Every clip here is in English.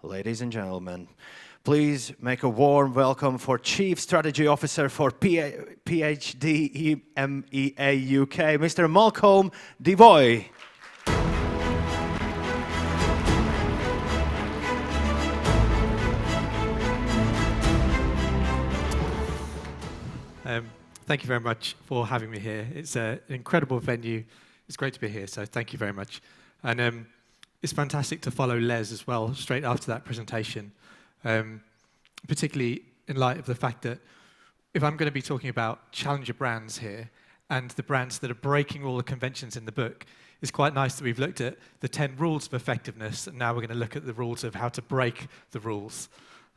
Ladies and gentlemen, please make a warm welcome for Chief Strategy Officer for PHD EMEA UK, Mr. Malcolm Devoy. Thank you very much for having me here. It's an incredible venue. It's great to be here, so thank you very much. And it's fantastic to follow Les as well, straight after that presentation, particularly in light of the fact that if I'm going to be talking about challenger brands here and the brands that are breaking all the conventions in the book, it's quite nice that we've looked at the 10 rules of effectiveness, and now we're going to look at the rules of how to break the rules.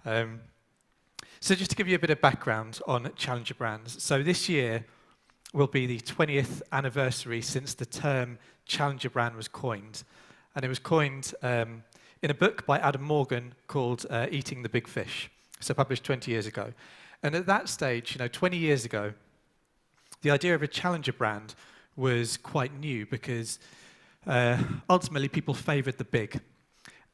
So just to give you a bit of background on challenger brands. So this year will be the 20th anniversary since the term challenger brand was coined. And it was coined in a book by Adam Morgan called Eating the Big Fish, so published 20 years ago. And at that stage, 20 years ago, the idea of a challenger brand was quite new because ultimately people favoured the big.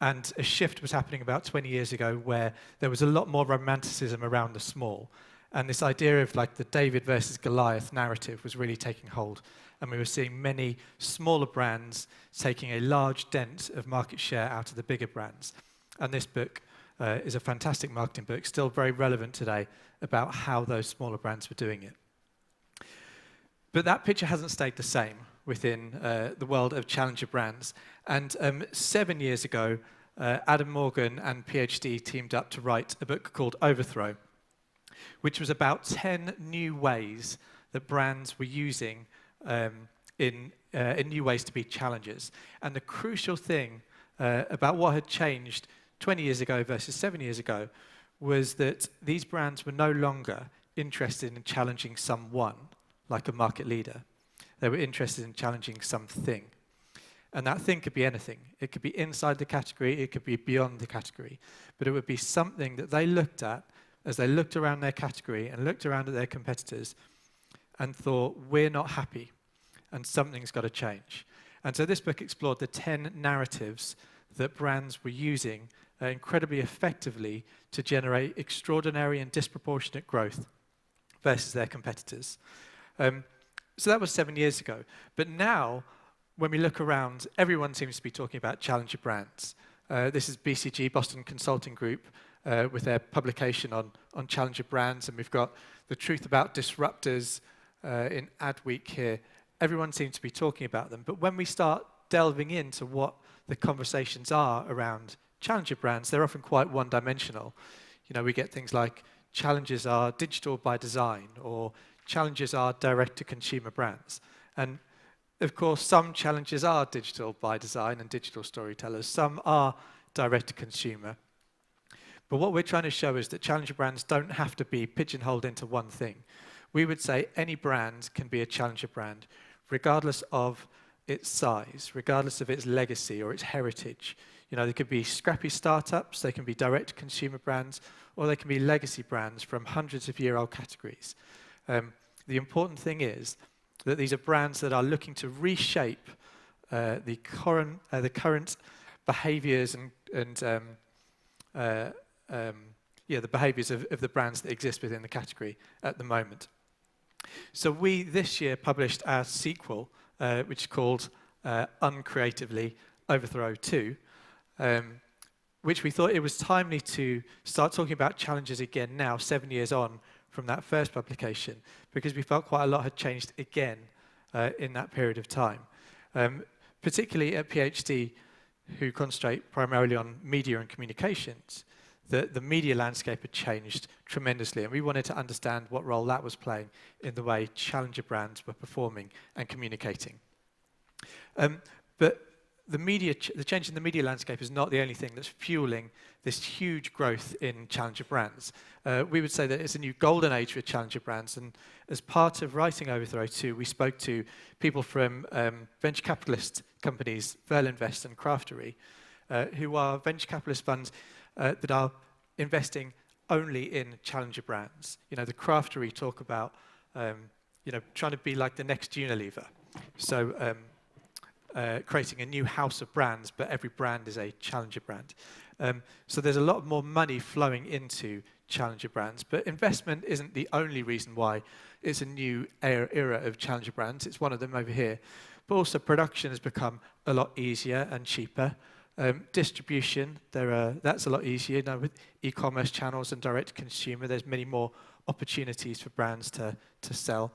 And a shift was happening about 20 years ago where there was a lot more romanticism around the small. And this idea of like the David versus Goliath narrative was really taking hold. And we were seeing many smaller brands taking a large dent of market share out of the bigger brands. And this book is a fantastic marketing book, still very relevant today, about how those smaller brands were doing it. But that picture hasn't stayed the same within the world of challenger brands. And 7 years ago, Adam Morgan and PhD teamed up to write a book called Overthrow, which was about 10 new ways that brands were using in new ways to be challengers. And the crucial thing about what had changed 20 years ago versus 7 years ago was that these brands were no longer interested in challenging someone, like a market leader. They were interested in challenging something. And that thing could be anything. It could be inside the category, it could be beyond the category. But it would be something that they looked at as they looked around their category and looked around at their competitors and thought, we're not happy and something's got to change. And so this book explored the 10 narratives that brands were using incredibly effectively to generate extraordinary and disproportionate growth versus their competitors. So that was 7 years ago. But now, when we look around, everyone seems to be talking about challenger brands. This is BCG, Boston Consulting Group, with their publication on challenger brands. And we've got The Truth About Disruptors in Adweek here. Everyone seems to be talking about them. But when we start delving into what the conversations are around challenger brands, they're often quite one-dimensional. We get things like challengers are digital by design, or challengers are direct-to-consumer brands. And of course, some challengers are digital by design and digital storytellers. Some are direct-to-consumer. But what we're trying to show is that challenger brands don't have to be pigeonholed into one thing. We would say any brand can be a challenger brand, regardless of its size, regardless of its legacy or its heritage. They could be scrappy startups, they can be direct-to-consumer brands, or they can be legacy brands from hundreds of year-old categories. The important thing is that these are brands that are looking to reshape the current behaviours and the behaviours of the brands that exist within the category at the moment. So we this year published our sequel, which is called uncreatively Overthrow 2, which we thought it was timely to start talking about challenges again now, 7 years on from that first publication, because we felt quite a lot had changed again in that period of time. Particularly at PhD, who concentrate primarily on media and communications, the media landscape had changed tremendously, and we wanted to understand what role that was playing in the way challenger brands were performing and communicating. But the change in the media landscape is not the only thing that's fueling this huge growth in challenger brands. We would say that it's a new golden age for challenger brands, and as part of writing Overthrow 2, we spoke to people from venture capitalist companies, Verlinvest and Craftery, who are venture capitalist funds that are investing only in challenger brands. The Craftery talk about trying to be like the next Unilever. So creating a new house of brands, but every brand is a challenger brand. So there's a lot more money flowing into challenger brands, but investment isn't the only reason why it's a new era of challenger brands. It's one of them over here. But also production has become a lot easier and cheaper. Distribution, that's a lot easier now with e-commerce channels and direct to consumer. There's many more opportunities for brands to sell.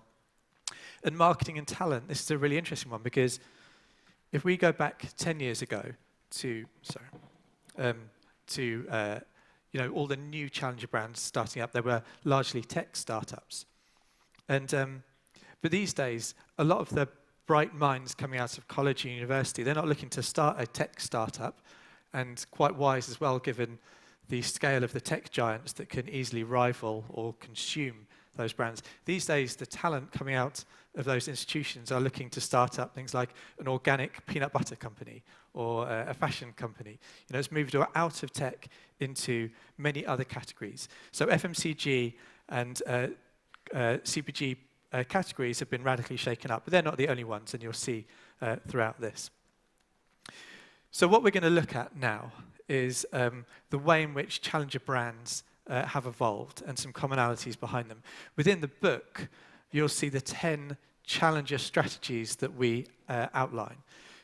And marketing and talent, this is a really interesting one, because if we go back 10 years ago to all the new challenger brands starting up, they were largely tech startups. And but these days, a lot of the bright minds coming out of college and university, they're not looking to start a tech startup, and quite wise as well, given the scale of the tech giants that can easily rival or consume those brands. These days, the talent coming out of those institutions are looking to start up things like an organic peanut butter company or a fashion company. It's moved out of tech into many other categories. So FMCG and CPG categories have been radically shaken up, but they're not the only ones, and you'll see throughout this. So what we're going to look at now is the way in which challenger brands have evolved and some commonalities behind them. Within the book, you'll see the 10 challenger strategies that we outline.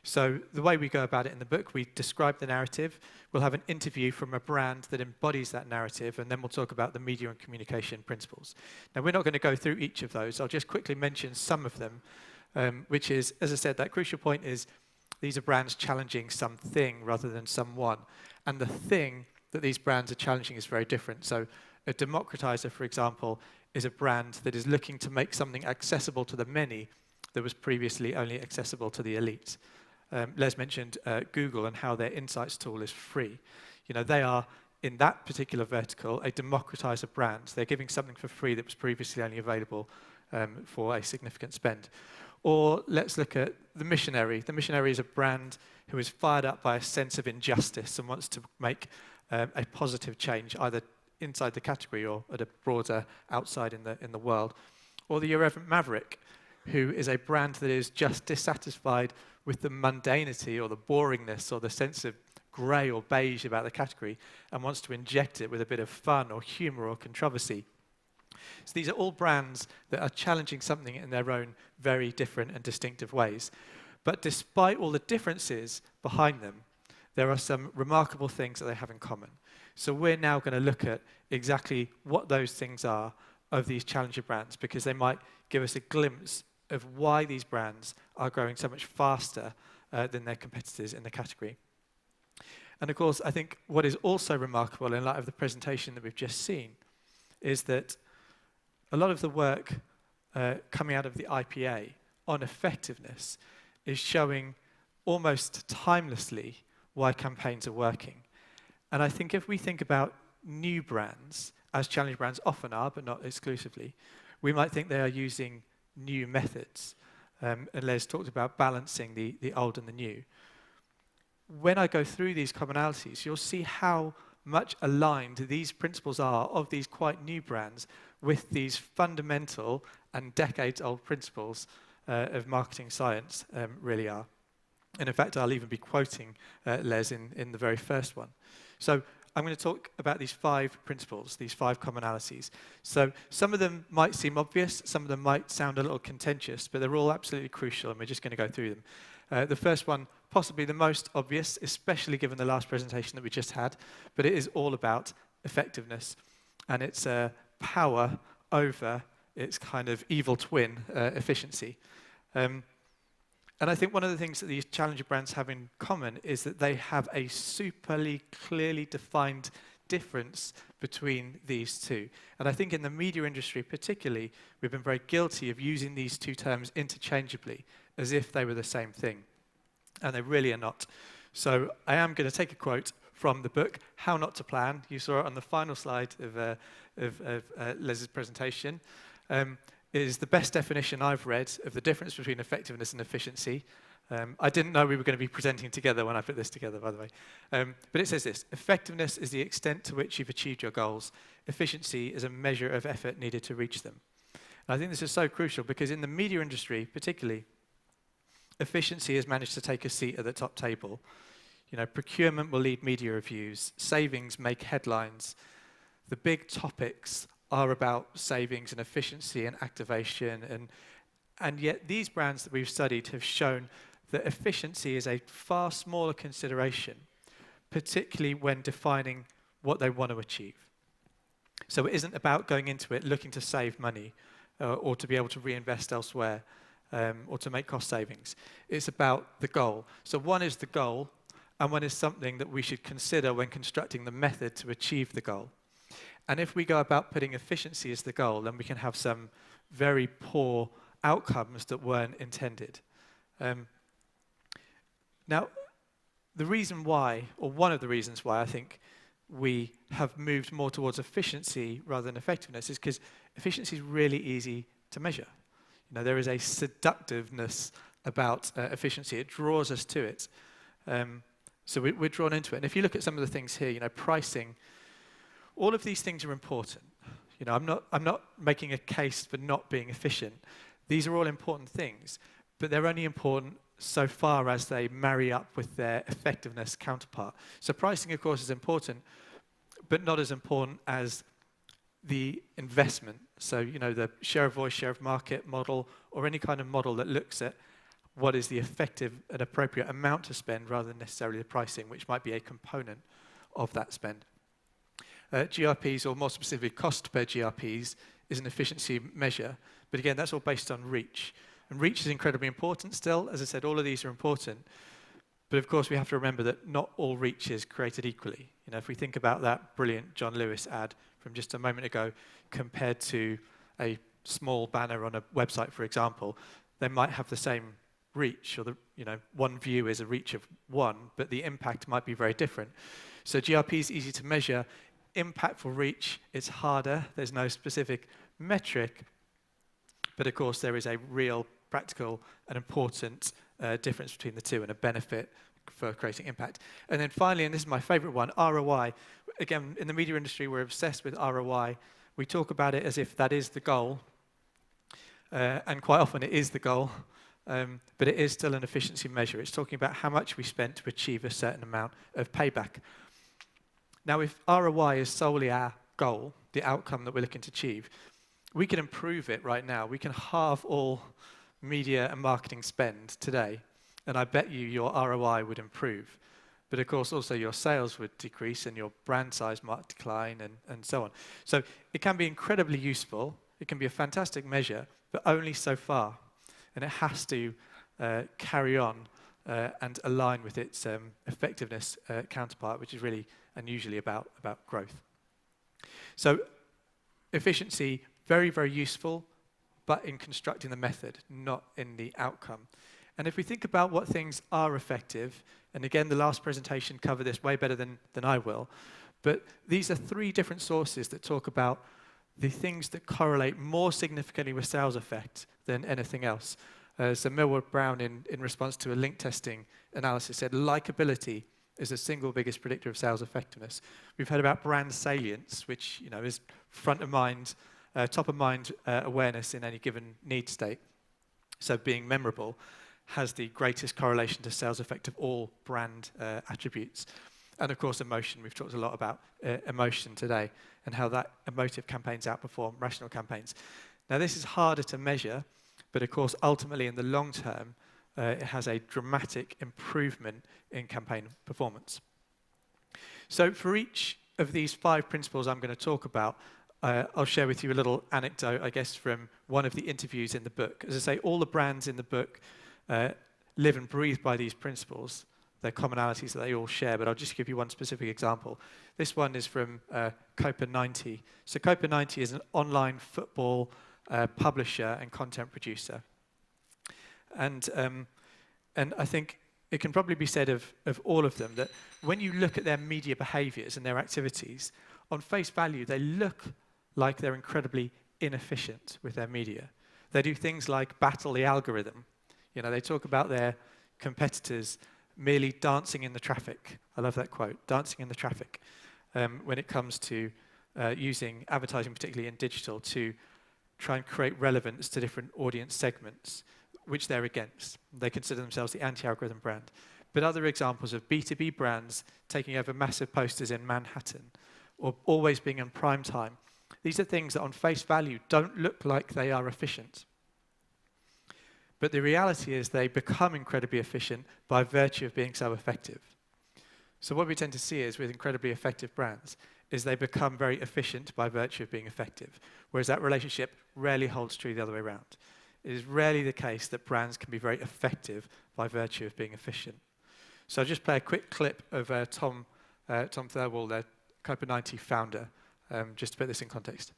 So the way we go about it in the book, we describe the narrative, we'll have an interview from a brand that embodies that narrative, and then we'll talk about the media and communication principles. Now, we're not going to go through each of those. I'll just quickly mention some of them, which is, as I said, that crucial point is these are brands challenging something rather than someone. And the thing that these brands are challenging is very different. So a democratizer, for example, is a brand that is looking to make something accessible to the many that was previously only accessible to the elite. Les mentioned Google and how their insights tool is free. They are, in that particular vertical, a democratizer brand. They're giving something for free that was previously only available for a significant spend. Or let's look at The Missionary. The Missionary is a brand who is fired up by a sense of injustice and wants to make a positive change, either inside the category or at a broader outside in the world. Or The Irreverent Maverick, who is a brand that is just dissatisfied with the mundanity or the boringness or the sense of grey or beige about the category and wants to inject it with a bit of fun or humour or controversy. So these are all brands that are challenging something in their own very different and distinctive ways. But despite all the differences behind them, there are some remarkable things that they have in common. So we're now going to look at exactly what those things are of these challenger brands, because they might give us a glimpse of why these brands are growing so much faster than their competitors in the category. And of course, I think what is also remarkable in light of the presentation that we've just seen is that a lot of the work coming out of the IPA on effectiveness is showing almost timelessly why campaigns are working. And I think if we think about new brands, as challenger brands often are, but not exclusively, we might think they are using new methods. And Les talked about balancing the old and the new. When I go through these commonalities, you'll see how much aligned these principles are of these quite new brands with these fundamental and decades-old principles of marketing science really are. And in fact, I'll even be quoting Les in the very first one. So I'm going to talk about these 5 principles, these 5 commonalities. So some of them might seem obvious, some of them might sound a little contentious, but they're all absolutely crucial, and we're just going to go through them. The first one, possibly the most obvious, especially given the last presentation that we just had, but it is all about effectiveness, and its power over its kind of evil twin, efficiency. And I think one of the things that these challenger brands have in common is that they have a superly clearly defined difference between these two. And I think in the media industry particularly, we've been very guilty of using these two terms interchangeably as if they were the same thing. And they really are not. So I am going to take a quote from the book, How Not to Plan. You saw it on the final slide of Les's presentation. It is the best definition I've read of the difference between effectiveness and efficiency. I didn't know we were going to be presenting together when I put this together, by the way. But it says this: effectiveness is the extent to which you've achieved your goals. Efficiency is a measure of effort needed to reach them. And I think this is so crucial because in the media industry, particularly, efficiency has managed to take a seat at the top table. Procurement will lead media reviews. Savings make headlines. The big topics are about savings and efficiency and activation. And yet these brands that we've studied have shown that efficiency is a far smaller consideration, particularly when defining what they want to achieve. So it isn't about going into it looking to save money or to be able to reinvest elsewhere or to make cost savings. It's about the goal. So one is the goal, and one is something that we should consider when constructing the method to achieve the goal. And if we go about putting efficiency as the goal, then we can have some very poor outcomes that weren't intended. Now, the reason why, or one of the reasons why I think we have moved more towards efficiency rather than effectiveness is because efficiency is really easy to measure. There is a seductiveness about efficiency. It draws us to it. So we're drawn into it. And if you look at some of the things here, pricing, all of these things are important. I'm not making a case for not being efficient. These are all important things, but they're only important so far as they marry up with their effectiveness counterpart. So pricing, of course, is important, but not as important as the investment. So, the share of voice, share of market model, or any kind of model that looks at what is the effective and appropriate amount to spend rather than necessarily the pricing, which might be a component of that spend. GRPs, or more specifically cost per GRPs, is an efficiency measure. But again, that's all based on reach. And reach is incredibly important still. As I said, all of these are important. But of course, we have to remember that not all reach is created equally. If we think about that brilliant John Lewis ad from just a moment ago, compared to a small banner on a website, for example, they might have the same reach, or one view is a reach of one, but the impact might be very different. So GRP is easy to measure. Impactful reach, it's harder. There's no specific metric, but of course there is a real practical and important difference between the two and a benefit for creating impact. And then finally, and this is my favorite one, ROI. Again, in the media industry, we're obsessed with ROI. We talk about it as if that is the goal, and quite often it is the goal, but it is still an efficiency measure. It's talking about how much we spent to achieve a certain amount of payback. Now, if ROI is solely our goal, the outcome that we're looking to achieve, we can improve it right now. We can halve all media and marketing spend today, and I bet you your ROI would improve. But of course, also your sales would decrease and your brand size might decline and so on. So it can be incredibly useful. It can be a fantastic measure, but only so far. And it has to carry on and align with its effectiveness counterpart, which is really and usually about growth. So efficiency, very, very useful, but in constructing the method, not in the outcome. And if we think about what things are effective, and again, the last presentation covered this way better than I will, but these are 3 different sources that talk about the things that correlate more significantly with sales effect than anything else. So Millward Brown, in response to a link testing analysis, said likability is the single biggest predictor of sales effectiveness. We've heard about brand salience, which is front of mind, top of mind awareness in any given need state. So being memorable has the greatest correlation to sales effect of all brand attributes. And of course, emotion. We've talked a lot about emotion today and how that emotive campaigns outperform rational campaigns. Now, this is harder to measure, but of course, ultimately, in the long term, it has a dramatic improvement in campaign performance. So for each of these 5 principles I'm going to talk about, I'll share with you a little anecdote, I guess, from one of the interviews in the book. As I say, all the brands in the book live and breathe by these principles. They're commonalities that they all share, but I'll just give you one specific example. This one is from Copa 90. So Copa 90 is an online football publisher and content producer. And I think it can probably be said of all of them that when you look at their media behaviours and their activities, on face value, they look like they're incredibly inefficient with their media. They do things like battle the algorithm. They talk about their competitors merely dancing in the traffic. I love that quote, dancing in the traffic, when it comes to using advertising, particularly in digital, to try and create relevance to different audience segments, which they're against. They consider themselves the anti-algorithm brand. But other examples of B2B brands taking over massive posters in Manhattan, or always being in prime time, these are things that on face value don't look like they are efficient. But the reality is they become incredibly efficient by virtue of being so effective. So what we tend to see is with incredibly effective brands is they become very efficient by virtue of being effective, whereas that relationship rarely holds true the other way around. It is rarely the case that brands can be very effective by virtue of being efficient. So I'll just play a quick clip of Tom Thirlwall, the Copa90 founder, just to put this in context.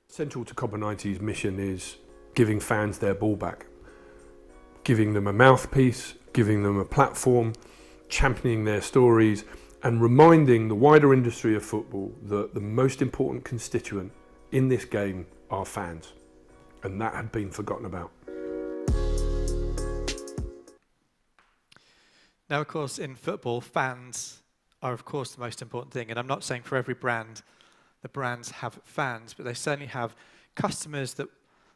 Central to Copa90's mission is giving fans their ball back, giving them a mouthpiece, giving them a platform, championing their stories, and reminding the wider industry of football that the most important constituent in this game are fans. And that had been forgotten about. Now, of course, in football, fans are, of course, the most important thing. And I'm not saying for every brand, the brands have fans, but they certainly have customers that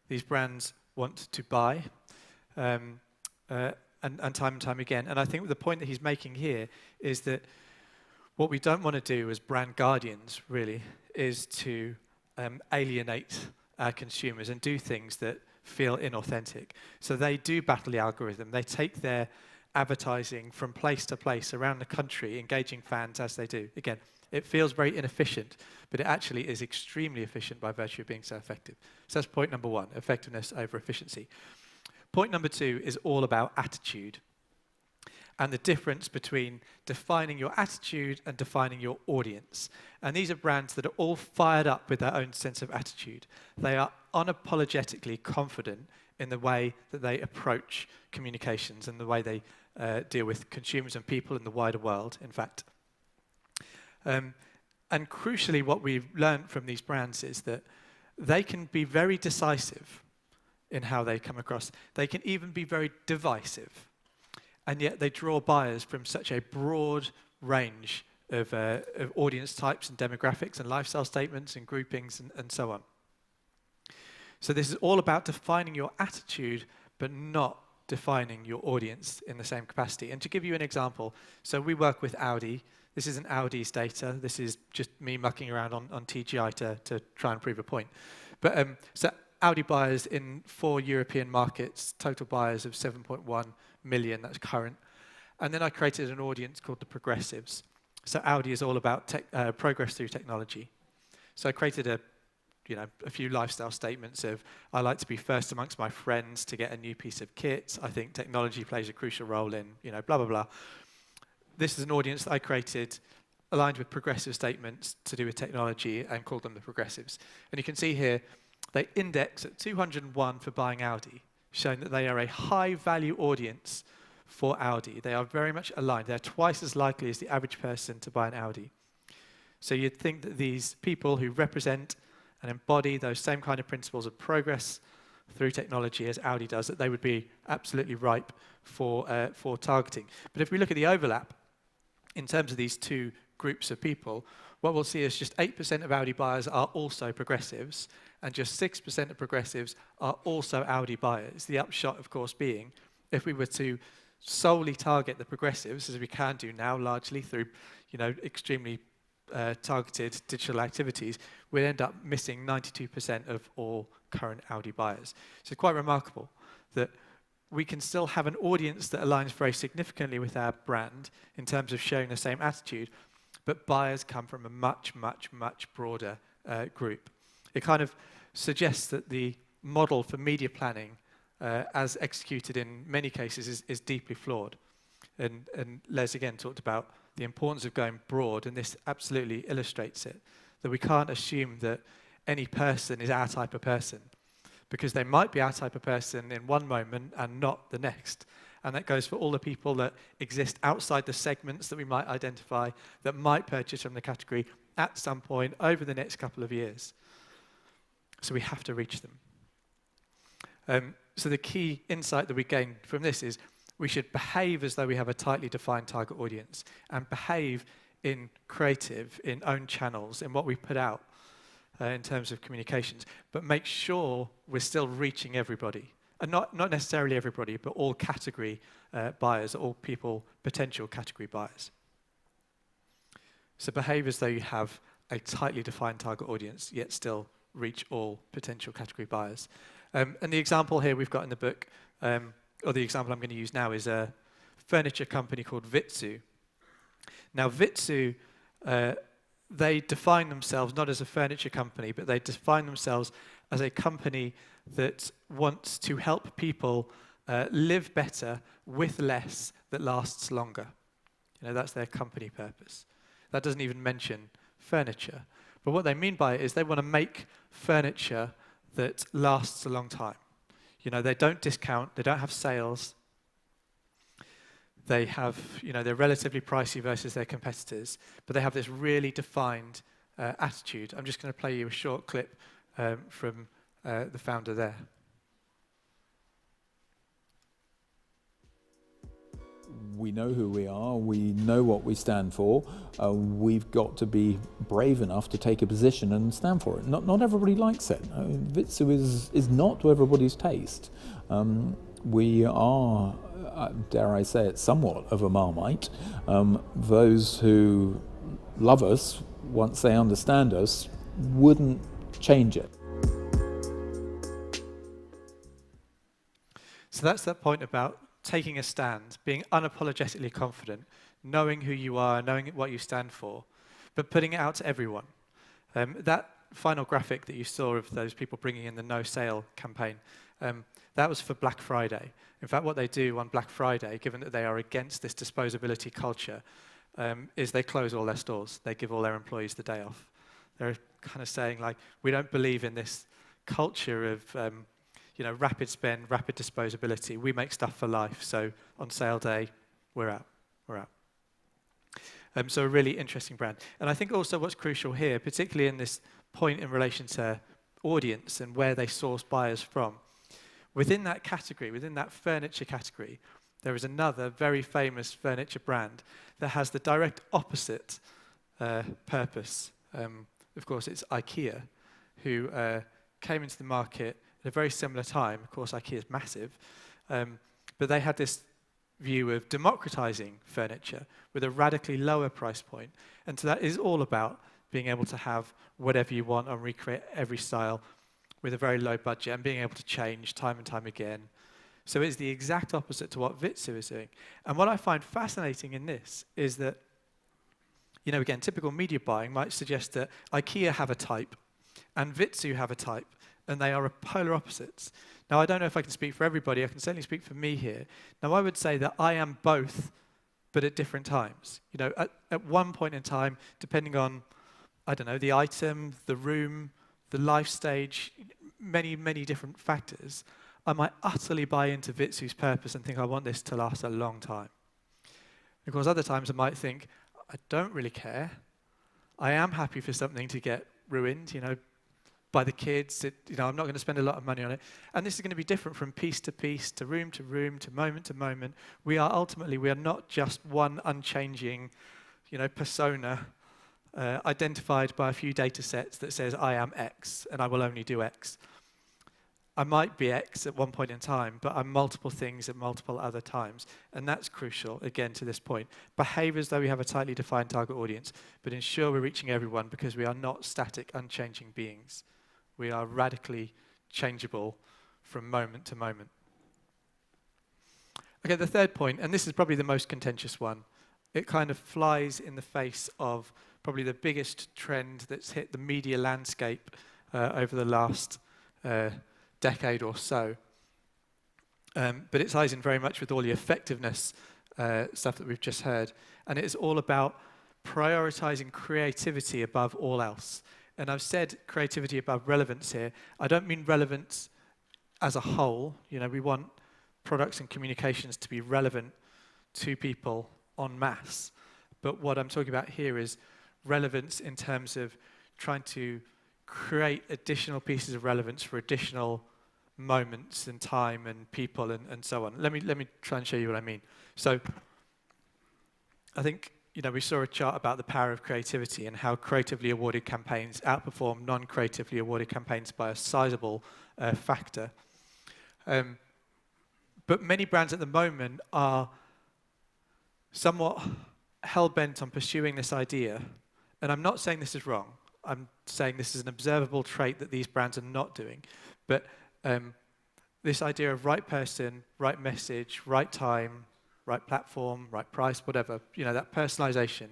these brands want to buy, and time and time again. And I think the point that he's making here is that what we don't want to do as brand guardians, really, is to alienate our consumers and do things that feel inauthentic. So they do battle the algorithm. They take their advertising from place to place around the country, engaging fans as they do. Again, it feels very inefficient, but it actually is extremely efficient by virtue of being so effective. So that's point number one, effectiveness over efficiency. Point number two is all about attitude and the difference between defining your attitude and defining your audience. And these are brands that are all fired up with their own sense of attitude. They are unapologetically confident in the way that they approach communications and the way they deal with consumers and people in the wider world, in fact. And crucially, what we've learned from these brands is that they can be very decisive in how they come across. They can even be very divisive. And yet they draw buyers from such a broad range of audience types and demographics and lifestyle statements and groupings and so on. So this is all about defining your attitude, but not defining your audience in the same capacity. And to give you an example, so we work with Audi. This isn't Audi's data. This is just me mucking around on TGI to try and prove a point. But so Audi buyers in 4 European markets, total buyers of 7.1 million, that's current. And then I created an audience called the Progressives. So Audi is all about progress through technology. So I created a few lifestyle statements of, I like to be first amongst my friends to get a new piece of kit. I think technology plays a crucial role in, blah, blah, blah. This is an audience that I created aligned with progressive statements to do with technology and called them the Progressives. And you can see here, they index at 201 for buying Audi, showing that they are a high-value audience for Audi. They are very much aligned. They're twice as likely as the average person to buy an Audi. So you'd think that these people who represent and embody those same kind of principles of progress through technology as Audi does, that they would be absolutely ripe for targeting. But if we look at the overlap in terms of these two groups of people, what we'll see is just 8% of Audi buyers are also progressives, and just 6% of progressives are also Audi buyers. The upshot, of course, being if we were to solely target the progressives, as we can do now largely through extremely targeted digital activities, we'd end up missing 92% of all current Audi buyers. So it's quite remarkable that we can still have an audience that aligns very significantly with our brand in terms of showing the same attitude, but buyers come from a much, much, much broader group. It kind of suggests that the model for media planning, as executed in many cases, is deeply flawed. And Les again talked about the importance of going broad, and this absolutely illustrates it, that we can't assume that any person is our type of person, because they might be our type of person in one moment and not the next. And that goes for all the people that exist outside the segments that we might identify, that might purchase from the category at some point over the next couple of years. So we have to reach them. So the key insight that we gain from this is we should behave as though we have a tightly defined target audience and behave in creative, in own channels, in what we put out in terms of communications, but make sure we're still reaching everybody and not necessarily everybody, but all category buyers, all people, potential category buyers. So behave as though you have a tightly defined target audience, yet still reach all potential category buyers. And the example here we've got in the book, or the example I'm going to use now, is a furniture company called Vitsu. Now, Vitsu, they define themselves not as a furniture company, but they define themselves as a company that wants to help people live better with less that lasts longer. You know, that's their company purpose. That doesn't even mention furniture. But what they mean by it is they want to make furniture that lasts a long time. You know, they don't discount, they don't have sales. They have, you know, they're relatively pricey versus their competitors, but they have this really defined attitude. I'm just going to play you a short clip from the founder there. We know who we are, we know what we stand for, we've got to be brave enough to take a position and stand for it. Not everybody likes it. Vitsu is not to everybody's taste. We are, dare I say it, somewhat of a Marmite. Those who love us, once they understand us, wouldn't change it. So that's that point about taking a stand, being unapologetically confident, knowing who you are, knowing what you stand for, but putting it out to everyone. That final graphic that you saw of those people bringing in the no sale campaign, that was for Black Friday. In fact, what they do on Black Friday, given that they are against this disposability culture, is they close all their stores. They give all their employees the day off. They're kind of saying, like, we don't believe in this culture of you know, rapid spend, rapid disposability. We make stuff for life. So on sale day, we're out. So a really interesting brand. And I think also what's crucial here, particularly in this point in relation to audience and where they source buyers from, within that category, within that furniture category, there is another very famous furniture brand that has the direct opposite purpose. Of course, it's IKEA, who came into the market at a very similar time. Of course, IKEA is massive, but they had this view of democratizing furniture with a radically lower price point. And so that is all about being able to have whatever you want and recreate every style with a very low budget and being able to change time and time again. So it's the exact opposite to what Vitsu is doing. And what I find fascinating in this is that, you know, again, typical media buying might suggest that IKEA have a type and Vitsu have a type, and they are polar opposites. Now, I don't know if I can speak for everybody. I can certainly speak for me here. Now, I would say that I am both, but at different times. You know, at one point in time, depending on, I don't know, the item, the room, the life stage, many, many different factors, I might utterly buy into Vitsu's purpose and think I want this to last a long time. Of course, other times I might think, I don't really care. I am happy for something to get ruined, you know, by the kids. You know, I'm not going to spend a lot of money on it. And this is going to be different from piece to piece, to room, to moment to moment. We are not just one unchanging, you know, persona identified by a few data sets that says I am X and I will only do X. I might be X at one point in time, but I'm multiple things at multiple other times. And that's crucial, again, to this point. Behave as though we have a tightly defined target audience, but ensure we're reaching everyone because we are not static, unchanging beings. We are radically changeable from moment to moment. Okay, the third point, and this is probably the most contentious one, it kind of flies in the face of probably the biggest trend that's hit the media landscape over the last decade or so. But it ties in very much with all the effectiveness stuff that we've just heard. And it is all about prioritizing creativity above all else. And I've said creativity above relevance here. I don't mean relevance as a whole. You know, we want products and communications to be relevant to people en masse. But what I'm talking about here is relevance in terms of trying to create additional pieces of relevance for additional moments and time and people and so on. Let me try and show you what I mean. So I think, you know, we saw a chart about the power of creativity and how creatively awarded campaigns outperform non-creatively awarded campaigns by a sizable factor. But many brands at the moment are somewhat hell-bent on pursuing this idea. And I'm not saying this is wrong. I'm saying this is an observable trait that these brands are not doing. But this idea of right person, right message, right time, right platform, right price, whatever, that personalization,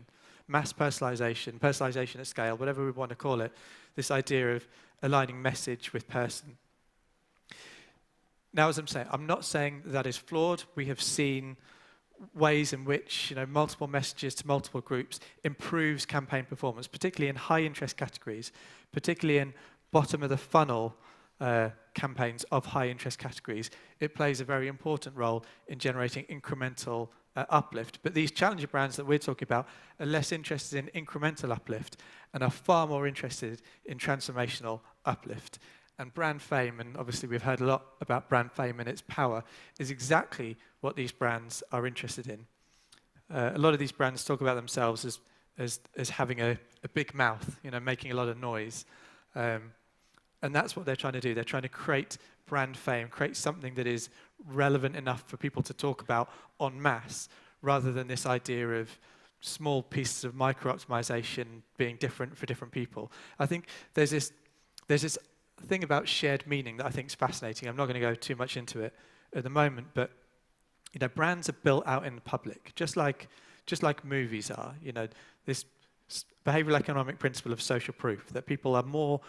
mass personalization, personalization at scale, whatever we want to call it, this idea of aligning message with person. Now, as I'm saying, I'm not saying that is flawed. We have seen ways in which multiple messages to multiple groups improves campaign performance, particularly in high interest categories, particularly in bottom of the funnel campaigns of high interest categories. It plays a very important role in generating incremental uplift. But these challenger brands that we're talking about are less interested in incremental uplift and are far more interested in transformational uplift. And brand fame, and obviously we've heard a lot about brand fame and its power, is exactly what these brands are interested in. A lot of these brands talk about themselves as having a big mouth, making a lot of noise. And that's what they're trying to do. They're trying to create brand fame, create something that is relevant enough for people to talk about en masse, rather than this idea of small pieces of micro-optimization being different for different people. I think there's this thing about shared meaning that I think is fascinating. I'm not going to go too much into it at the moment, but brands are built out in the public, just like movies are. This behavioral economic principle of social proof, that people are more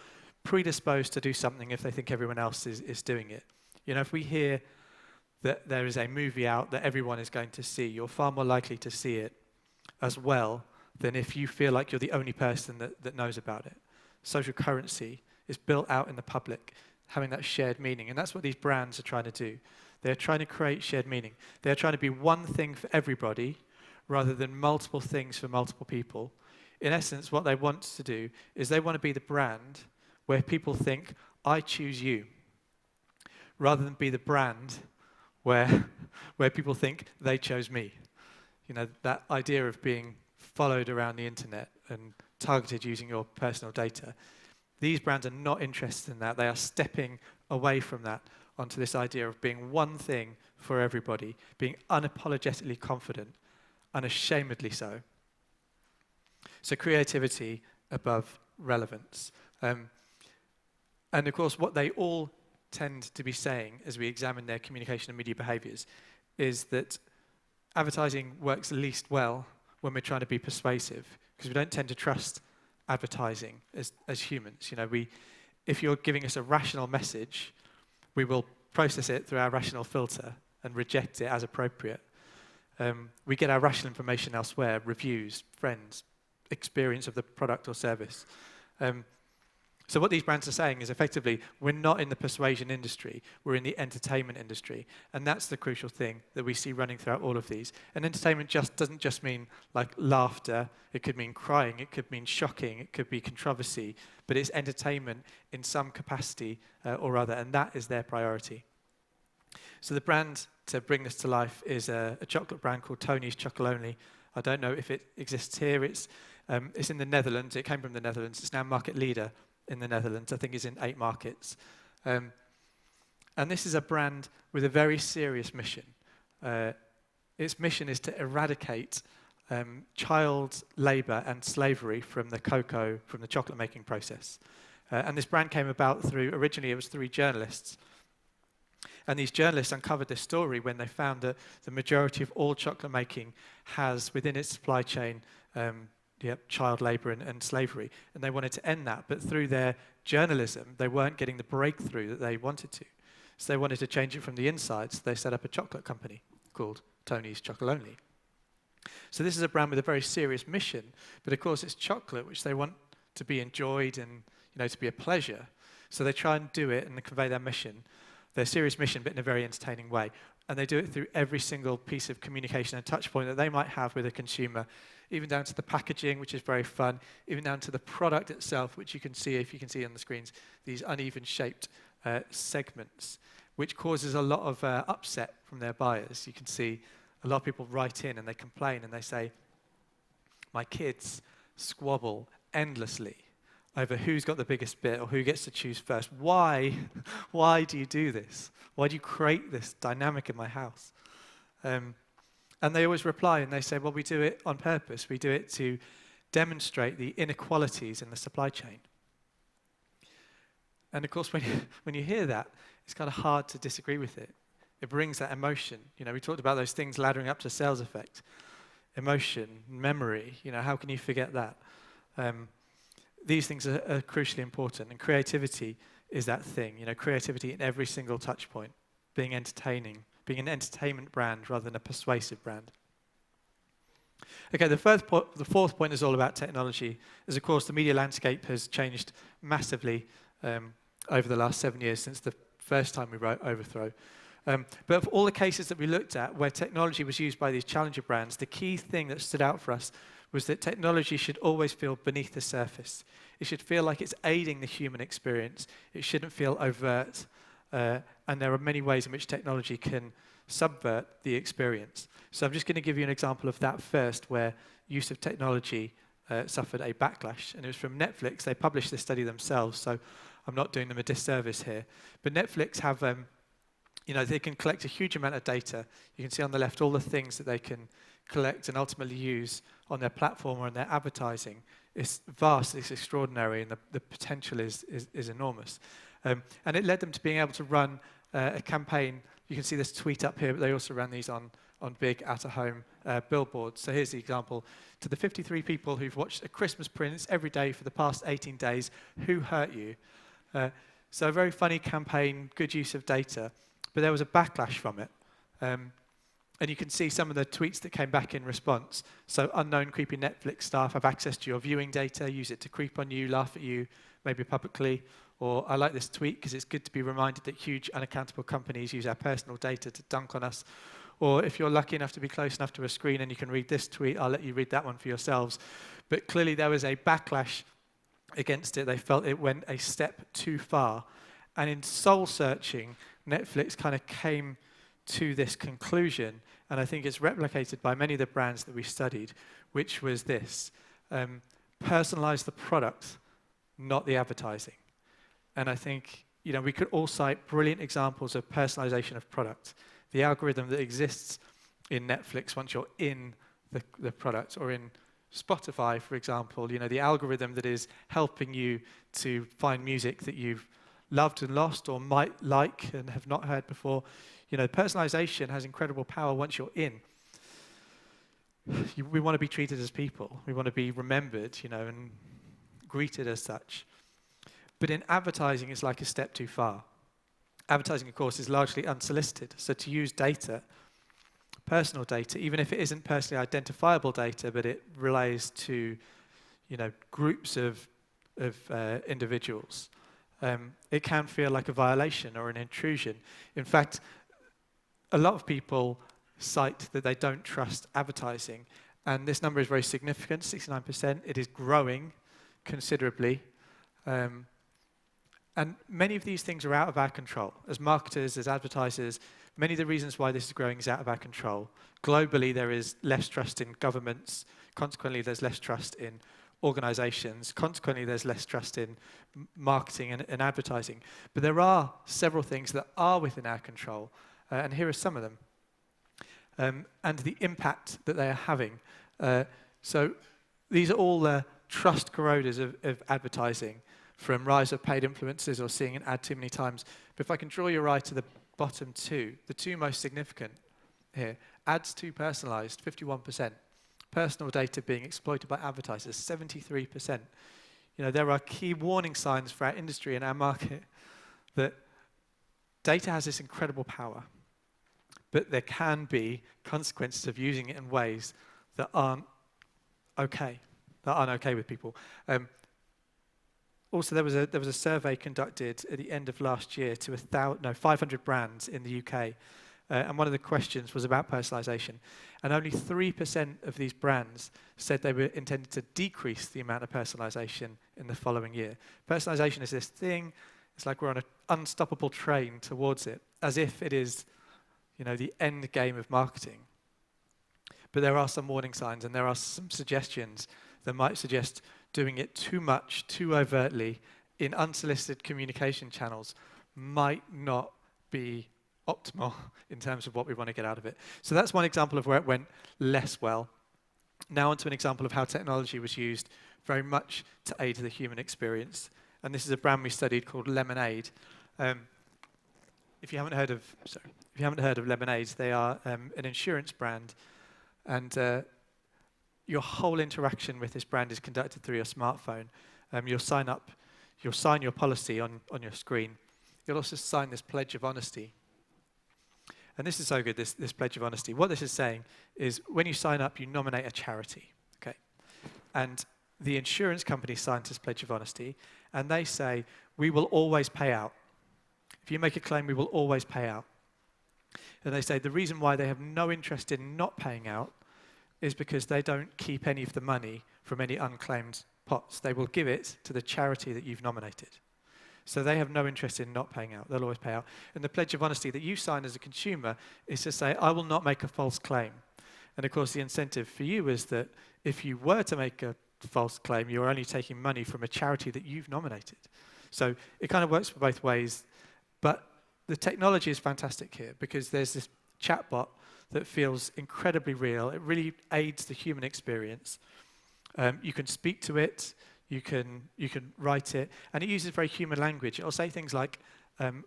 predisposed to do something if they think everyone else is doing it. If we hear that there is a movie out that everyone is going to see, you're far more likely to see it as well than if you feel like you're the only person that knows about it. Social currency is built out in the public, having that shared meaning. And that's what these brands are trying to do. They're trying to create shared meaning. They're trying to be one thing for everybody rather than multiple things for multiple people. In essence, what they want to do is they want to be the brand where people think, I choose you, rather than be the brand where people think they chose me. That idea of being followed around the internet and targeted using your personal data. These brands are not interested in that. They are stepping away from that onto this idea of being one thing for everybody, being unapologetically confident, unashamedly so. So creativity above relevance. And of course, what they all tend to be saying as we examine their communication and media behaviors is that advertising works least well when we're trying to be persuasive, because we don't tend to trust advertising as humans. If you're giving us a rational message, we will process it through our rational filter and reject it as appropriate. We get our rational information elsewhere, reviews, friends, experience of the product or service. So what these brands are saying is effectively, we're not in the persuasion industry, we're in the entertainment industry. And that's the crucial thing that we see running throughout all of these. And entertainment doesn't just mean like laughter, it could mean crying, it could mean shocking, it could be controversy, but it's entertainment in some capacity or other, and that is their priority. So the brand to bring this to life is a chocolate brand called Tony's Chocolate Only. I don't know if it exists here, it's in the Netherlands, it came from the Netherlands, it's now market leader in the Netherlands. I think it's in 8 markets. And this is a brand with a very serious mission. Its mission is to eradicate child labor and slavery from the cocoa, from the chocolate making process. And this brand came about originally it was 3 journalists. And these journalists uncovered this story when they found that the majority of all chocolate making has within its supply chain child labor and slavery. And they wanted to end that, but through their journalism, they weren't getting the breakthrough that they wanted to. So they wanted to change it from the inside, so they set up a chocolate company called Tony's Chocolate Only. So this is a brand with a very serious mission, but of course it's chocolate, which they want to be enjoyed and to be a pleasure. So they try and do it and convey their mission, their serious mission, but in a very entertaining way. And they do it through every single piece of communication and touch point that they might have with a consumer, even down to the packaging, which is very fun, even down to the product itself, which you can see, if you can see on the screens, these uneven shaped segments, which causes a lot of upset from their buyers. You can see a lot of people write in and they complain and they say, my kids squabble endlessly over who's got the biggest bit or who gets to choose first. Why do you do this? Why do you create this dynamic in my house? And they always reply and they say, well, we do it on purpose. We do it to demonstrate the inequalities in the supply chain. And of course, when you hear that, it's kind of hard to disagree with it. It brings that emotion. We talked about those things laddering up to sales effect. Emotion, memory, how can you forget that? These things are crucially important, and creativity is that thing. Creativity in every single touch point, being entertaining, being an entertainment brand rather than a persuasive brand. Okay, the fourth point is all about technology, as of course the media landscape has changed massively over the last 7 years since the first time we wrote Overthrow. But of all the cases that we looked at where technology was used by these challenger brands, the key thing that stood out for us was that technology should always feel beneath the surface. It should feel like it's aiding the human experience. It shouldn't feel overt. And there are many ways in which technology can subvert the experience. So I'm just going to give you an example of that first, where use of technology suffered a backlash. And it was from Netflix. They published this study themselves, so I'm not doing them a disservice here. But Netflix have, they can collect a huge amount of data. You can see on the left all the things that they can collect and ultimately use on their platform or on their advertising. It's vast, it's extraordinary, and the potential is enormous. And it led them to being able to run a campaign. You can see this tweet up here, but they also ran these on big out-of-home billboards. So here's the example. To the 53 people who've watched A Christmas Prince every day for the past 18 days, who hurt you? So a very funny campaign, good use of data, but there was a backlash from it. And you can see some of the tweets that came back in response. So unknown creepy Netflix staff have access to your viewing data, use it to creep on you, laugh at you, maybe publicly. Or I like this tweet because it's good to be reminded that huge unaccountable companies use our personal data to dunk on us. Or if you're lucky enough to be close enough to a screen and you can read this tweet, I'll let you read that one for yourselves. But clearly there was a backlash against it. They felt it went a step too far. And in soul searching, Netflix kind of came to this conclusion, and I think it's replicated by many of the brands that we studied, which was this: personalize the product, not the advertising. And I think we could all cite brilliant examples of personalization of product. The algorithm that exists in Netflix once you're in the product, or in Spotify, for example, the algorithm that is helping you to find music that you've loved and lost or might like and have not heard before. Personalization has incredible power once you're in. We want to be treated as people. We want to be remembered, and greeted as such. But in advertising, it's like a step too far. Advertising, of course, is largely unsolicited. So to use data, personal data, even if it isn't personally identifiable data, but it relates to, groups of individuals, it can feel like a violation or an intrusion. In fact, a lot of people cite that they don't trust advertising, and this number is very significant, 69%. It is growing considerably. And many of these things are out of our control. As marketers, as advertisers, many of the reasons why this is growing is out of our control. Globally, there is less trust in governments. Consequently, there's less trust in organizations. Consequently, there's less trust in marketing and advertising. But there are several things that are within our control, and here are some of them, and the impact that they are having. So these are all the trust corroders of advertising, from rise of paid influencers or seeing an ad too many times. But if I can draw your eye to the bottom two, the two most significant here: ads too personalized, 51%. Personal data being exploited by advertisers, 73%. There are key warning signs for our industry and our market that data has this incredible power, but there can be consequences of using it in ways that aren't okay with people. Also, there was a survey conducted at the end of last year to 500 brands in the UK, and one of the questions was about personalization, and only 3% of these brands said they were intended to decrease the amount of personalization in the following year. Personalization is this thing. It's like we're on an unstoppable train towards it, as if it is, the end game of marketing. But there are some warning signs, and there are some suggestions that might suggest doing it too much, too overtly, in unsolicited communication channels might not be optimal in terms of what we want to get out of it. So that's one example of where it went less well. Now onto an example of how technology was used very much to aid the human experience. And this is a brand we studied called Lemonade. If you haven't heard of Lemonade, they are an insurance brand, and your whole interaction with this brand is conducted through your smartphone. You'll sign your policy on your screen. You'll also sign this pledge of honesty. And this is so good, this pledge of honesty. What this is saying is when you sign up, you nominate a charity, okay? And the insurance company signs this pledge of honesty, and they say, we will always pay out. If you make a claim, we will always pay out. And they say the reason why they have no interest in not paying out is because they don't keep any of the money from any unclaimed pots. They will give it to the charity that you've nominated. So they have no interest in not paying out. They'll always pay out. And the pledge of honesty that you sign as a consumer is to say, I will not make a false claim. And of course, the incentive for you is that if you were to make a false claim, you're only taking money from a charity that you've nominated. So it kind of works for both ways. But the technology is fantastic here because there's this chatbot that feels incredibly real. It really aids the human experience. You can speak to it. You can write it, and it uses very human language. It'll say things like,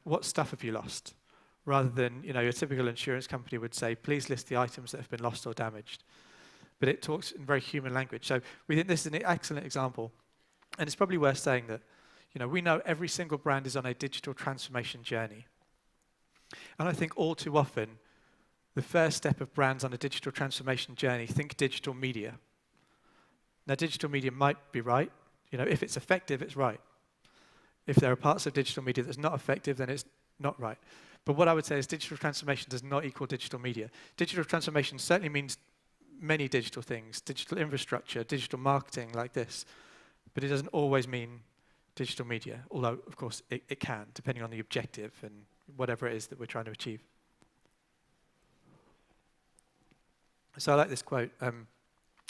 what stuff have you lost? Rather than, your typical insurance company would say, please list the items that have been lost or damaged. But it talks in very human language. So we think this is an excellent example. And it's probably worth saying that, we know every single brand is on a digital transformation journey. And I think all too often, the first step of brands on a digital transformation journey, think digital media. Now, digital media might be right. If it's effective, it's right. If there are parts of digital media that's not effective, then it's not right. But what I would say is digital transformation does not equal digital media. Digital transformation certainly means many digital things, digital infrastructure, digital marketing like this. But it doesn't always mean digital media, although, of course, it can, depending on the objective and whatever it is that we're trying to achieve. So I like this quote.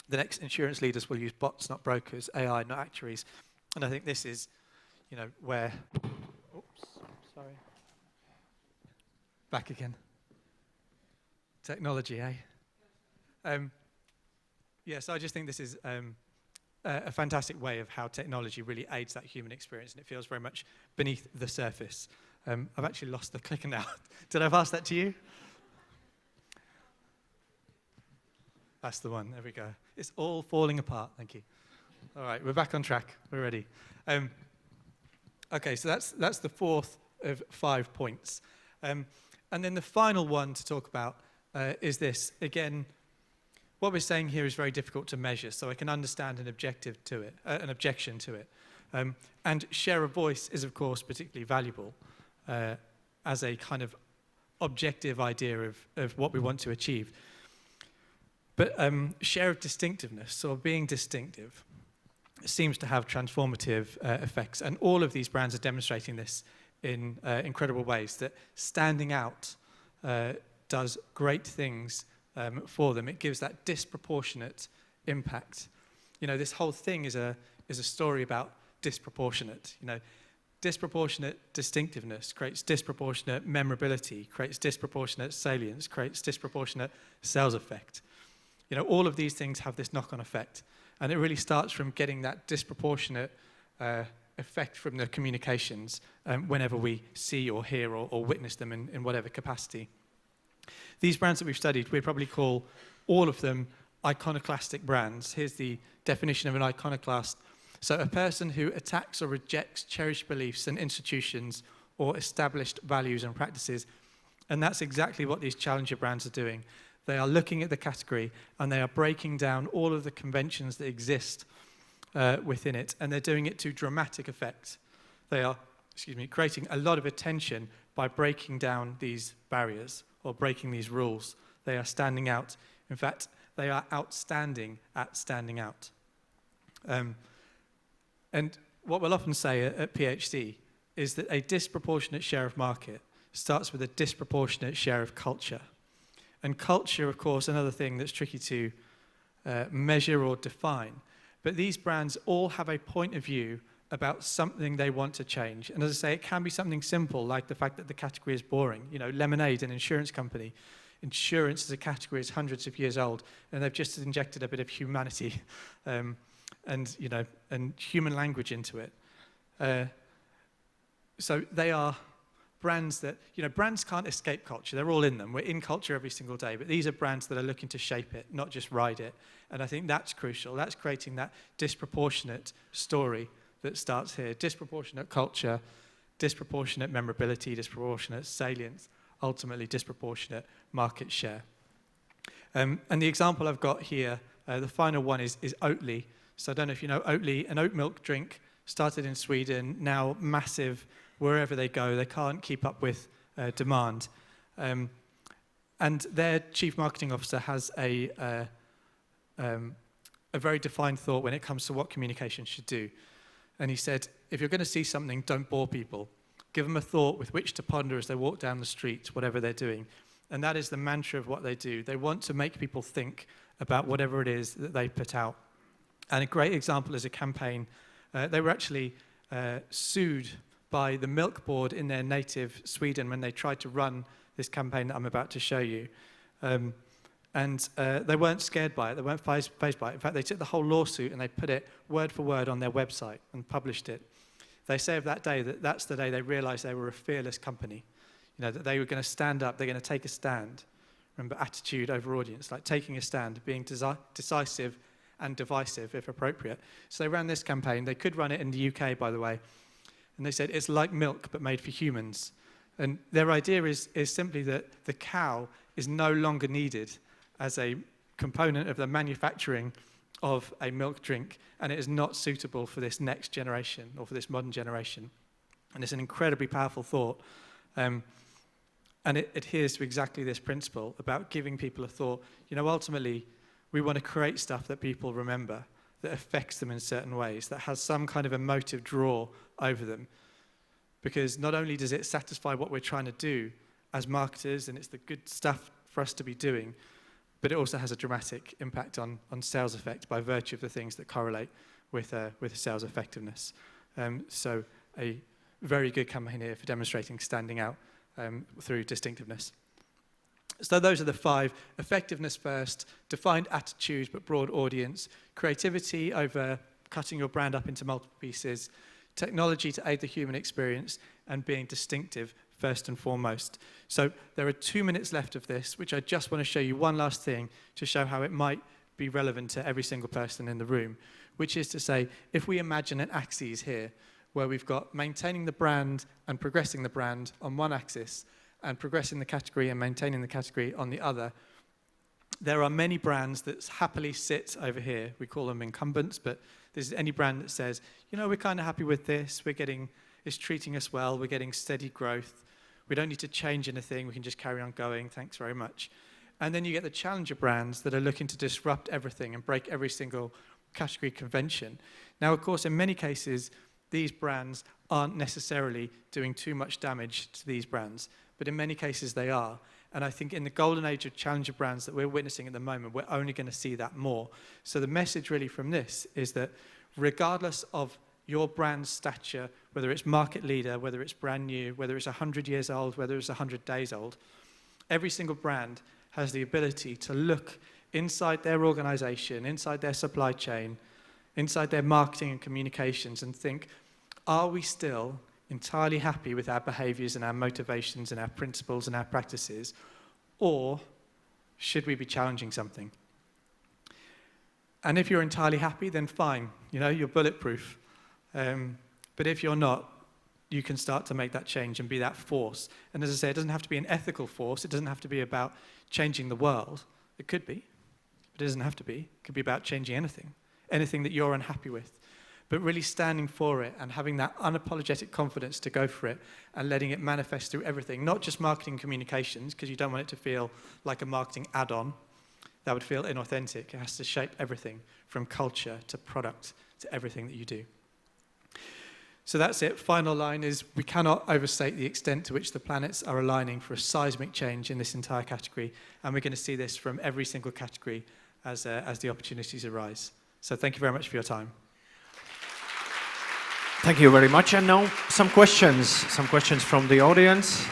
The next insurance leaders will use bots, not brokers, AI, not actuaries. And I think this is, where... Oops, sorry. Back again. Technology, eh? So I just think this is a fantastic way of how technology really aids that human experience, and it feels very much beneath the surface. I've actually lost the clicker now. Did I pass that to you? That's the one. There we go. It's all falling apart. Thank you. All right, we're back on track. We're ready. Okay, so that's the fourth of 5 points. And then the final one to talk about is this. Again, what we're saying here is very difficult to measure, so I can understand an objection to it. And share of voice is, of course, particularly valuable as a kind of objective idea of what we want to achieve. But share of distinctiveness, or being distinctive, seems to have transformative effects. And all of these brands are demonstrating this in incredible ways, that standing out does great things for them. It gives that disproportionate impact. This whole thing is a story about disproportionate. Disproportionate distinctiveness creates disproportionate memorability, creates disproportionate salience, creates disproportionate sales effect. All of these things have this knock-on effect. And it really starts from getting that disproportionate effect from the communications whenever we see or hear or witness them in whatever capacity. These brands that we've studied, we'd probably call all of them iconoclastic brands. Here's the definition of an iconoclast. So a person who attacks or rejects cherished beliefs and institutions or established values and practices. And that's exactly what these challenger brands are doing. They are looking at the category and they are breaking down all of the conventions that exist within it, and they're doing it to dramatic effect. They are, creating a lot of attention by breaking down these barriers or breaking these rules. They are standing out. In fact, they are outstanding at standing out. And what we'll often say at PhD is that a disproportionate share of market starts with a disproportionate share of culture. And culture, of course, another thing that's tricky to measure or define. But these brands all have a point of view about something they want to change. And as I say, it can be something simple, like the fact that the category is boring. You know, Lemonade, an insurance company. Insurance as a category is hundreds of years old, and they've just injected a bit of humanity and human language into it. So they are brands that, brands can't escape culture. They're all in them. We're in culture every single day, but these are brands that are looking to shape it, not just ride it. And I think that's crucial. That's creating that disproportionate story that starts here. Disproportionate culture, disproportionate memorability, disproportionate salience, ultimately disproportionate market share. And the example I've got here, the final one is Oatly. So I don't know if you know Oatly, an oat milk drink, started in Sweden, now massive wherever they go. They can't keep up with demand. And their chief marketing officer has a very defined thought when it comes to what communication should do. And he said, if you're going to see something, don't bore people. Give them a thought with which to ponder as they walk down the street, whatever they're doing. And that is the mantra of what they do. They want to make people think about whatever it is that they put out. And a great example is a campaign. They were actually sued by the Milk Board in their native Sweden when they tried to run this campaign that I'm about to show you. And they weren't scared by it. They weren't fazed by it. In fact, they took the whole lawsuit and they put it word for word on their website and published it. They say of that day that that's the day they realized they were a fearless company. That they were going to stand up, they're going to take a stand. Remember, attitude over audience, like taking a stand, being decisive and divisive, if appropriate. So they ran this campaign. They could run it in the UK, by the way. And they said, it's like milk, but made for humans. And their idea is simply that the cow is no longer needed as a component of the manufacturing of a milk drink, and it is not suitable for this next generation or for this modern generation. And it's an incredibly powerful thought. And it adheres to exactly this principle about giving people a thought. Ultimately, we want to create stuff that people remember, that affects them in certain ways, that has some kind of emotive draw over them. Because not only does it satisfy what we're trying to do as marketers, and it's the good stuff for us to be doing, but it also has a dramatic impact on sales effect by virtue of the things that correlate with sales effectiveness. So a very good campaign here for demonstrating standing out through distinctiveness. So those are the 5: effectiveness first, defined attitude but broad audience, creativity over cutting your brand up into multiple pieces, technology to aid the human experience, and being distinctive first and foremost. So there are 2 minutes left of this, which I just want to show you one last thing to show how it might be relevant to every single person in the room, which is to say, if we imagine an axis here, where we've got maintaining the brand and progressing the brand on one axis, and progressing the category and maintaining the category on the other, there are many brands that happily sit over here. We call them incumbents, but this is any brand that says, we're kind of happy with this, it's treating us well, we're getting steady growth, we don't need to change anything, we can just carry on going, thanks very much. And then you get the challenger brands that are looking to disrupt everything and break every single category convention. Now, of course, in many cases, these brands aren't necessarily doing too much damage to these brands, but in many cases they are. And I think in the golden age of challenger brands that we're witnessing at the moment, we're only going to see that more. So the message really from this is that regardless of your brand's stature, whether it's market leader, whether it's brand new, whether it's 100 years old, whether it's 100 days old, every single brand has the ability to look inside their organization, inside their supply chain, inside their marketing and communications and think, are we still entirely happy with our behaviors and our motivations and our principles and our practices, or should we be challenging something? And if you're entirely happy, then fine, you're bulletproof. But if you're not, you can start to make that change and be that force. And as I say, it doesn't have to be an ethical force. It doesn't have to be about changing the world. It could be, but it doesn't have to be. It could be about changing anything that you're unhappy with. But really standing for it and having that unapologetic confidence to go for it and letting it manifest through everything, not just marketing communications, because you don't want it to feel like a marketing add-on. That would feel inauthentic. It has to shape everything from culture to product to everything that you do. So that's it. Final line is we cannot overstate the extent to which the planets are aligning for a seismic change in this entire category. And we're going to see this from every single category as the opportunities arise. So thank you very much for your time. Thank you very much. And now some questions from the audience.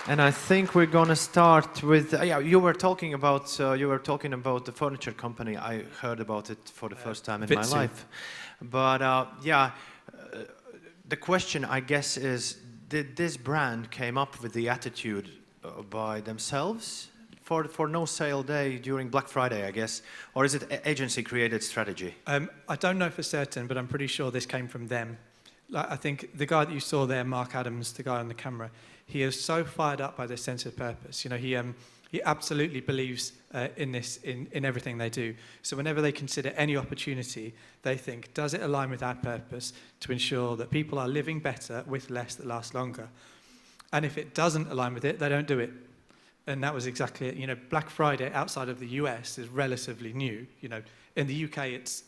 And I think we're going to start with, you were talking about the furniture company. I heard about it for the first time in my Vitsu. life. But the question, I guess, is, did this brand came up with the attitude by themselves for no sale day during Black Friday, I guess, or is it agency-created strategy? I don't know for certain, but I'm pretty sure this came from them. I think the guy that you saw there, Mark Adams, the guy on the camera, he is so fired up by this sense of purpose. You know, he absolutely believes in this, in everything they do. So whenever they consider any opportunity, they think, does it align with our purpose to ensure that people are living better with less that lasts longer? And if it doesn't align with it, they don't do it. And that was exactly it. You know, Black Friday outside of the US is relatively new. You know, in the UK, it's,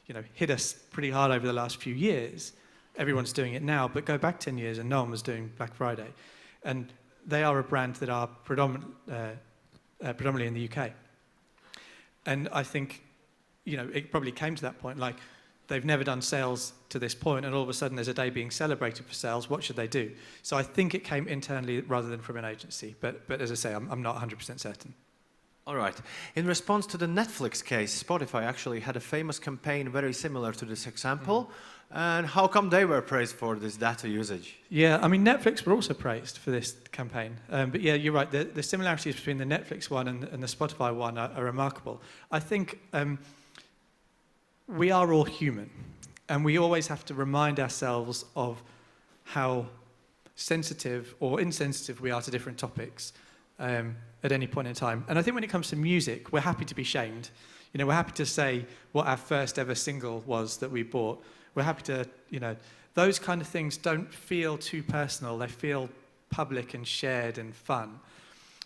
you know, hit us pretty hard over the last few years. Everyone's doing it now, but go back 10 years and no one was doing Black Friday. And they are a brand that are predominantly in the UK. And I think, you know, it probably came to that point, like, they've never done sales to this point, and all of a sudden there's a day being celebrated for sales. What should they do? So I think it came internally rather than from an agency. But as I say, I'm not 100% certain. All right. In response to the Netflix case, Spotify actually had a famous campaign very similar to this example. And how come they were praised for this data usage? Yeah, I mean, Netflix were also praised for this campaign. But yeah, you're right. The similarities between the Netflix one and the Spotify one are remarkable. I think we are all human, and we always have to remind ourselves of how sensitive or insensitive we are to different topics at any point in time. And I think when it comes to music, we're happy to be shamed. You know, we're happy to say what our first ever single was that we bought. We're happy to, you know, those kind of things don't feel too personal. They feel public and shared and fun.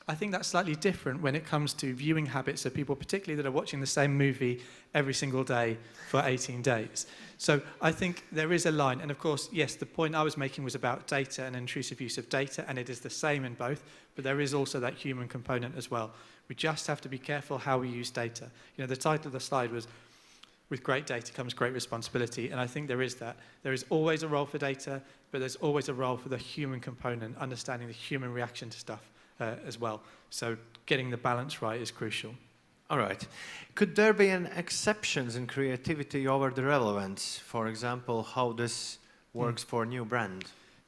I think that's slightly different when it comes to viewing habits of people, particularly that are watching the same movie every single day for 18 days. So I think there is a line. And of course, yes, the point I was making was about data and intrusive use of data, and it is the same in both, but there is also that human component as well. We just have to be careful how we use data. You know, the title of the slide was, with great data comes great responsibility, and I think there is that. There is always a role for data, but there's always a role for the human component, understanding the human reaction to stuff as well. So getting the balance right is crucial. All right. Could there be an exceptions in creativity over the relevance? For example, how this works for a new brand?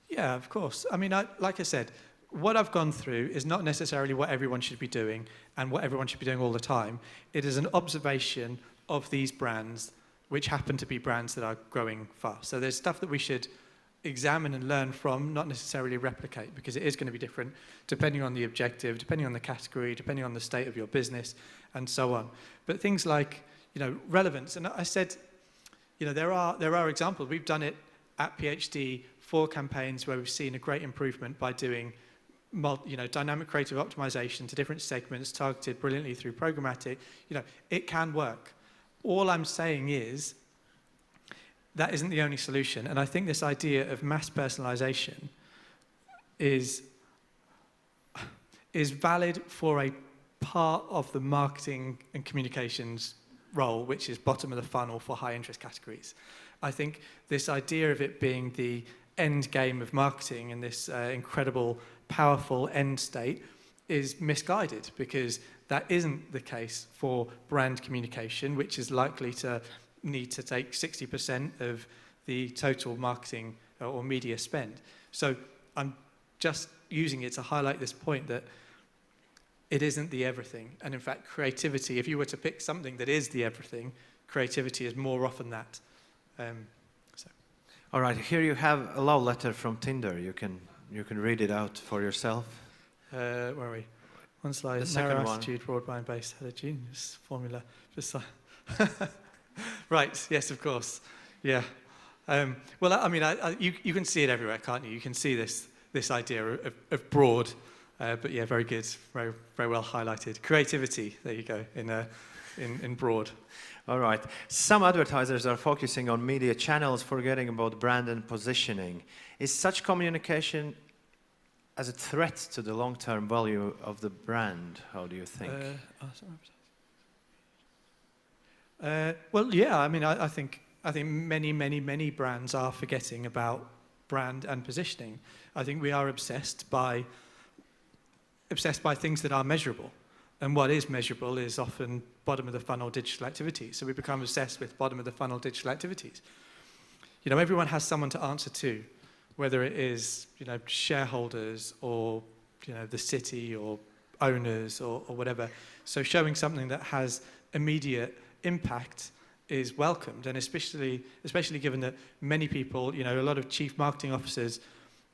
Yeah, of course. I mean, like I said, what I've gone through is not necessarily what everyone should be doing and what everyone should be doing all the time. It is an observation of these brands, which happen to be brands that are growing fast. So there's stuff that we should examine and learn from, not necessarily replicate, because it is going to be different depending on the objective, depending on the category, depending on the state of your business, and so on. But things like, you know, relevance, and I said, you know, there are examples. We've done it at PHD for campaigns where we've seen a great improvement by doing, you know, dynamic creative optimization to different segments targeted brilliantly through programmatic. You know, it can work. All I'm saying is that isn't the only solution. And I think this idea of mass personalization is valid for a part of the marketing and communications role, which is bottom of the funnel for high interest categories. I think this idea of it being the end game of marketing and this incredible, powerful end state is misguided, because that isn't the case for brand communication, which is likely to need to take 60% of the total marketing or media spend. So I'm just using it to highlight this point that it isn't the everything. And in fact, creativity, if you were to pick something that is the everything, creativity is more often that. All right, here you have a love letter from Tinder. You can read it out for yourself. Where are we? One slide. The second narrow one. attitude, broadband-based, had a genius formula. Right. Yes, of course. Yeah. Well, I mean, you can see it everywhere, can't you? You can see this idea of broad, but yeah, very good, very very well highlighted. Creativity. There you go. In broad. All right. Some advertisers are focusing on media channels, forgetting about brand and positioning. Is such communication as a threat to the long-term value of the brand? How do you think? Well, yeah. I mean, I think many brands are forgetting about brand and positioning. I think we are obsessed by things that are measurable, and what is measurable is often bottom of the funnel digital activities. So we become obsessed with bottom of the funnel digital activities. You know, everyone has someone to answer to, whether it is, you know, shareholders or, you know, the city or owners or whatever. So showing something that has immediate impact is welcomed, and especially given that many people, you know, a lot of chief marketing officers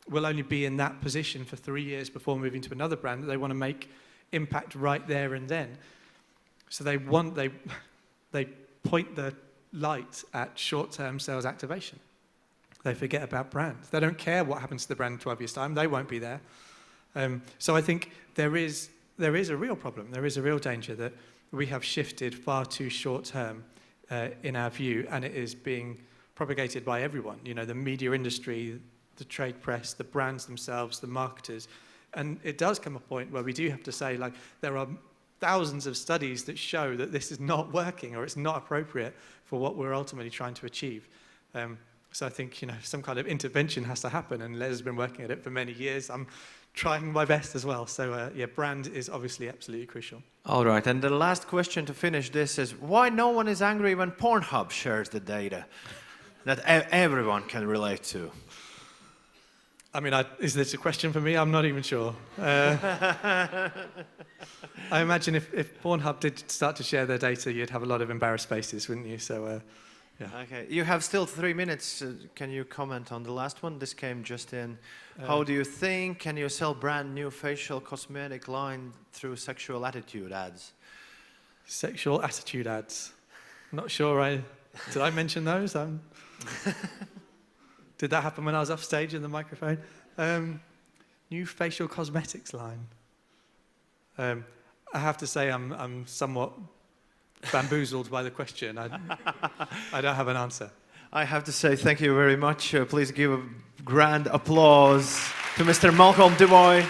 will only be in that position for 3 years before moving to another brand. They want to make impact right there and then. So they point the light at short-term sales activation. They forget about brand. They don't care what happens to the brand in 12 years' time. They won't be there. So I think there is a real problem. There is a real danger that we have shifted far too short-term in our view, and it is being propagated by everyone. You know, the media industry, the trade press, the brands themselves, the marketers. And it does come a point where we do have to say, like, there are thousands of studies that show that this is not working or it's not appropriate for what we're ultimately trying to achieve. So I think, you know, some kind of intervention has to happen, and Les has been working at it for many years. I'm trying my best as well. So yeah, brand is obviously absolutely crucial. All right, and the last question to finish this is, why no one is angry when Pornhub shares the data that everyone can relate to? I mean, is this a question for me? I'm not even sure. I imagine if Pornhub did start to share their data, you'd have a lot of embarrassed faces, wouldn't you? So, yeah. Okay, you have still 3 minutes. Can you comment on the last one? This came just in. How do you think can you sell brand new facial cosmetic line through sexual attitude ads? Sexual attitude ads. Not sure did I mention those? Did that happen when I was off stage in the microphone? New facial cosmetics line. I have to say I'm somewhat bamboozled by the question. I don't have an answer. I have to say thank you very much. Please give a grand applause to Mr. Malcolm Devoy.